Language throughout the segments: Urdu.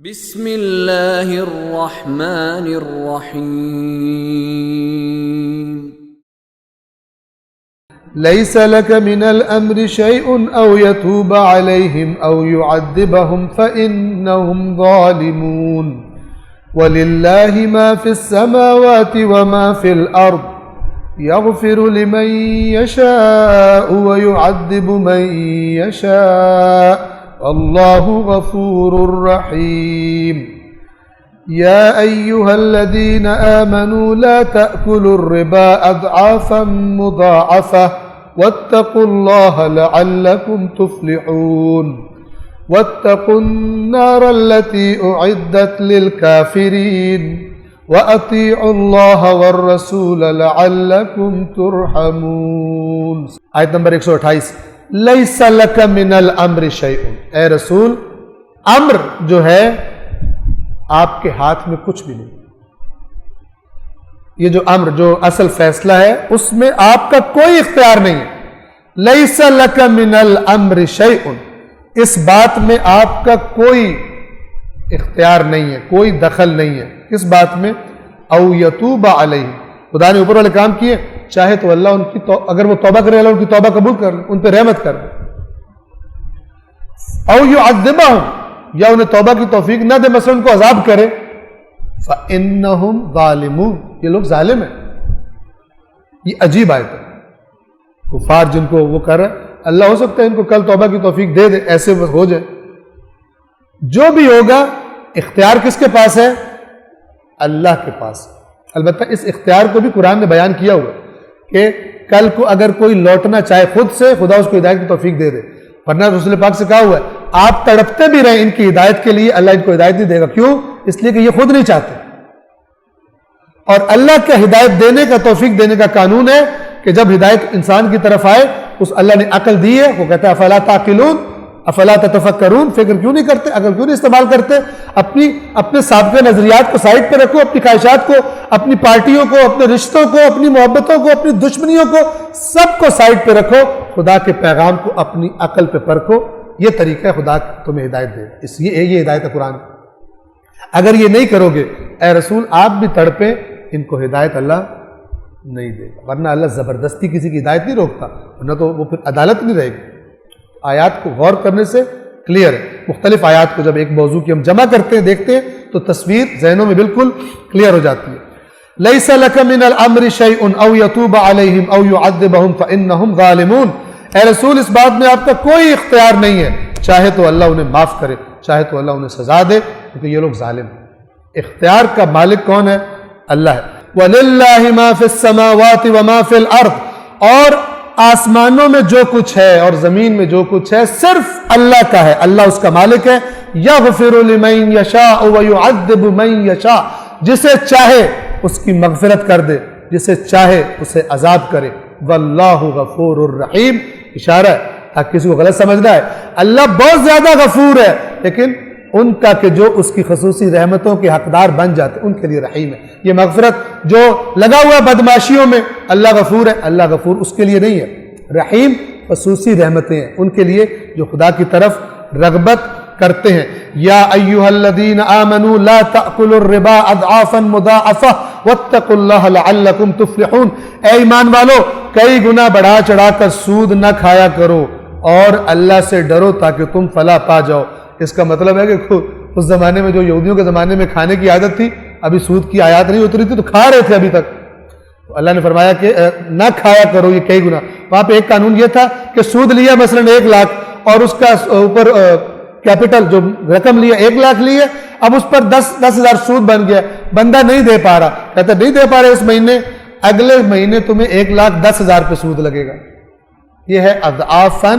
بسم اللہ الرحمن الرحیم ليس لك من الأمر شيء أو يتوب عليهم أو يعذبهم فإنهم ظالمون ولله ما في السماوات وما في الأرض يغفر لمن يشاء ويعذب من يشاء والله غفور رحيم يا أيها الذين آمنوا لا تأكلوا الربا أضعافا مضاعفة واتقوا الله لعلكم تفلحون واتقوا النار التي أعدت للكافرين وأطيعوا الله والرسول لعلكم ترحمون. آیت نمبر 128. لیس لک من الامر شیء، اے رسول امر جو ہے آپ کے ہاتھ میں کچھ بھی نہیں. یہ جو امر جو اصل فیصلہ ہے اس میں آپ کا کوئی اختیار نہیں ہے. لیس لک من الامر شیء، اس بات میں آپ کا کوئی اختیار نہیں ہے، کوئی دخل نہیں ہے. کس بات میں؟ او یتوب علیہ، خدا نے اوپر والے کام کیے، چاہے تو اللہ ان کی اگر وہ توبہ کرے اللہ ان کی توبہ قبول کر لے، ان پہ رحمت کر لے. او یعذبہم، یا انہیں توبہ کی توفیق نہ دے، مثلا ان کو عذاب کرے. فإنہم ظالمون، یہ لوگ ظالم ہیں. یہ عجیب آیت ہے. کفار جن کو وہ کر رہے، اللہ ہو سکتا ہے ان کو کل توبہ کی توفیق دے دے، ایسے ہو جائے. جو بھی ہوگا اختیار کس کے پاس ہے؟ اللہ کے پاس. البتہ اس اختیار کو بھی قرآن نے بیان کیا ہوا کہ کل کو اگر کوئی لوٹنا چاہے خود سے، خدا اس کو ہدایت کی توفیق دے دے. ورنہ رسول پاک سے کہا ہوا ہے آپ تڑپتے بھی رہیں ان کی ہدایت کے لیے، اللہ ان کو ہدایت نہیں دے گا. کیوں؟ اس لیے کہ یہ خود نہیں چاہتے. اور اللہ کا ہدایت دینے کا، توفیق دینے کا قانون ہے کہ جب ہدایت انسان کی طرف آئے، اس اللہ نے عقل دی ہے، وہ کہتا ہے افلا تعقلون افلا تتفکرون، فکر کیوں نہیں کرتے، عقل کیوں نہیں استعمال کرتے؟ اپنے سابقہ نظریات کو سائڈ پہ رکھو، اپنی خواہشات کو، اپنی پارٹیوں کو، اپنے رشتوں کو، اپنی محبتوں کو، اپنی دشمنیوں کو، سب کو سائڈ پہ رکھو، خدا کے پیغام کو اپنی عقل پہ پرکھو. یہ طریقہ ہے خدا تمہیں ہدایت دے. اس لیے یہ ہدایت ہے قرآن. اگر یہ نہیں کرو گے اے رسول آپ بھی تڑپیں، ان کو ہدایت اللہ نہیں دے گا. ورنہ اللہ زبردستی کسی کی ہدایت نہیں روکتا، ورنہ تو وہ پھر عدالت نہیں رہے گی. آیات کو غور کرنے سے کلیئر ہے. مختلف آیات کو جب ایک موضوع کی ہم جمع کرتے ہیں، دیکھتے ہیں، تو تصویر ذہنوں میں بالکل کلیئر ہو جاتی ہے. لیس لک من الامر شیء او یتوب علیہم او یعذبہم فانہم ظالمون. اے رسول اس بات میں آپ کا کوئی اختیار نہیں ہے، چاہے تو اللہ انہیں معاف کرے، چاہے تو اللہ انہیں سزا دے، کیونکہ یہ لوگ ظالم ہیں. اختیار کا مالک کون ہے؟ اللہ ہے. وَلِلَّهِ مَا فِي السَّمَاوَاتِ وَمَا فِي الْأَرْضِ، اور آسمانوں میں جو کچھ ہے اور زمین میں جو کچھ ہے صرف اللہ کا ہے، اللہ اس کا مالک ہے. یغفر لمن یشاء ویعذب من یشاء، جسے چاہے اس کی مغفرت کر دے، جسے چاہے اسے عذاب کرے. واللہ غفور الرحیم، اشارہ ہے تاکہ کسی کو غلط سمجھنا ہے. اللہ بہت زیادہ غفور ہے، لیکن ان کا کہ جو اس کی خصوصی رحمتوں کے حقدار بن جاتے ان کے لیے رحیم ہے. یہ مغفرت جو لگا ہوا ہے بدماشیوں میں، اللہ غفور ہے، اللہ غفور اس کے لیے نہیں ہے. رحیم خصوصی رحمتیں ہیں ان کے لیے جو خدا کی طرف رغبت کرتے ہیں. یا ایھا الذین آمنوا لا تأکلوا الربا اضعافا مضاعفہ واتقوا اللہ لعلکم تفلحون. اے ایمان والو، کئی گنا بڑھا چڑھا کر سود نہ کھایا کرو اور اللہ سے ڈرو تاکہ تم فلاح پا جاؤ. اس کا مطلب ہے کہ اس زمانے میں جو یہودیوں کے زمانے میں کھانے کی عادت تھی، ابھی سود کی آیات نہیں اتری تھی تو کھا رہے تھے ابھی تک. تو اللہ نے فرمایا کہ نہ کھایا کرو یہ کئی گنا. وہاں پہ ایک قانون یہ تھا کہ سود لیا مثلا 1 لاکھ اور اس کا اوپر کیپٹل جو رقم لیا 1 لاکھ لیے، اب اس پر 10,000 سود بن گیا. بندہ نہیں دے پا رہا، کہتا نہیں دے پا رہے اس مہینے، اگلے مہینے تمہیں 1,10,000 پہ سود لگے گا. یہ ہے اضعافا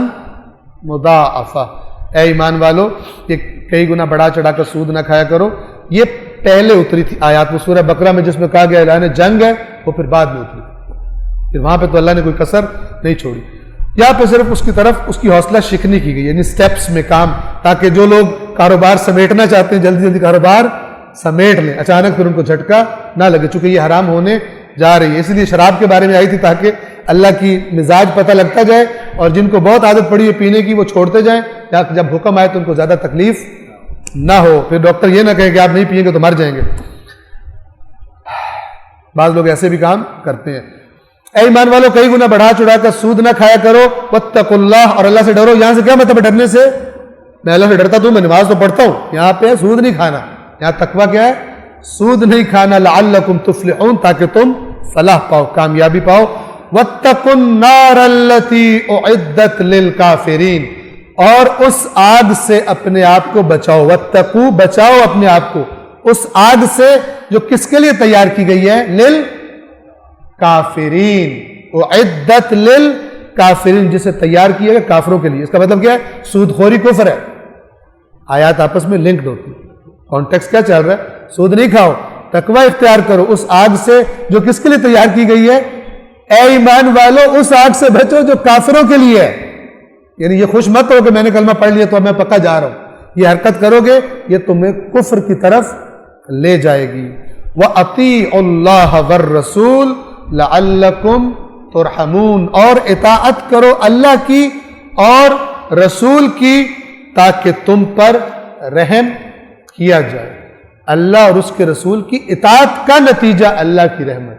مضاعفہ. اے ایمان والو، یہ کئی گنا بڑھا چڑھا کر سود نہ کھایا کرو. یہ پہلے اتری تھی آیات وہ سورہ بقرہ میں جس میں کہا گیا اعلان جنگ ہے، وہ پھر بعد میں اتری. پھر وہاں پہ تو اللہ نے کوئی کسر نہیں چھوڑی. یہاں پہ صرف اس کی طرف اس کی حوصلہ شکنی کی گئی، یعنی سٹیپس میں کام، تاکہ جو لوگ کاروبار سمیٹنا چاہتے ہیں جلدی جلدی کاروبار سمیٹ لیں، اچانک پھر ان کو جھٹکا نہ لگے، چونکہ یہ حرام ہونے جا رہی ہے. اس لیے شراب کے بارے میں آئی تھی تاکہ اللہ کی مزاج پتہ لگتا جائے، اور جن کو بہت عادت پڑی ہے پینے کی وہ چھوڑتے جائیں، جب حکم آئے تو ان کو زیادہ تکلیف نہ ہو، پھر ڈاکٹر یہ نہ کہے کہ آپ نہیں پئیں گے تو مر جائیں گے. بعض لوگ ایسے بھی کام کرتے ہیں. اے ایمان والو کئی گنا بڑھا چڑھا کر سود نہ کھایا کرو، واتقوا اللہ، اور اللہ سے ڈرو. یہاں سے کیا مطلب ہے ڈرنے سے؟ میں اللہ سے ڈرتا تو میں نماز تو پڑھتا ہوں. یہاں پہ سود نہیں کھانا. یہاں تقویٰ کیا ہے؟ سود نہیں کھانا. لعلکم تفلحون، تاکہ تم فلاح پاؤ، کامیابی پاؤ. واتقوا النار التي اعدت للکافرین، اور اس آگ سے اپنے آپ کو بچاؤ. واتقوا، بچاؤ اپنے آپ کو اس آگ سے جو کس کے لیے تیار کی گئی ہے؟ للکافرین. اعدت للکافرین، جسے تیار کیا گیا کافروں کے لیے. اس کا مطلب کیا ہے؟ سود خوری کفر ہے. آیات آپس میں لنکڈ ہوتی ہیں. کانٹیکس کیا چل رہا ہے؟ سود نہیں کھاؤ، تقویٰ اختیار کرو اس آگ سے جو کس کے لیے تیار کی گئی ہے؟ اے ایمان والو اس آگ سے بچو جو کافروں کے لیے ہے. یعنی یہ خوش مت ہو کہ میں نے کلمہ پڑھ لیا تو اب میں پکا جا رہا ہوں. یہ حرکت کرو گے یہ تمہیں کفر کی طرف لے جائے گی. وَأَطِيعُوا اللَّهَ وَالرَّسُولَ لَعَلَّكُمْ تُرْحَمُونَ، اور اطاعت کرو اللہ کی اور رسول کی تاکہ تم پر رحم کیا جائے. اللہ اور اس کے رسول کی اطاعت کا نتیجہ اللہ کی رحمت.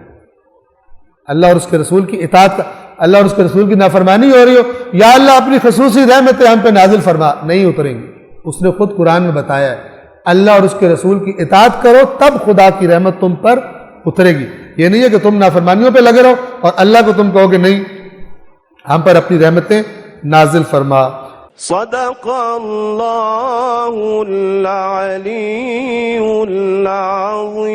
اللہ اور اس کے رسول کی اطاعت کا، اللہ اور اس کے رسول کی نافرمانی ہو رہی ہو، یا اللہ اپنی خصوصی رحمتیں ہم پہ نازل فرما، نہیں اتریں گی. اس نے خود قرآن میں بتایا ہے اللہ اور اس کے رسول کی اطاعت کرو تب خدا کی رحمت تم پر اترے گی. یہ نہیں ہے کہ تم نافرمانیوں پہ لگے رہو اور اللہ کو تم کہو کہ نہیں ہم پر اپنی رحمتیں نازل فرما. صدق اللہ العلی العظیم.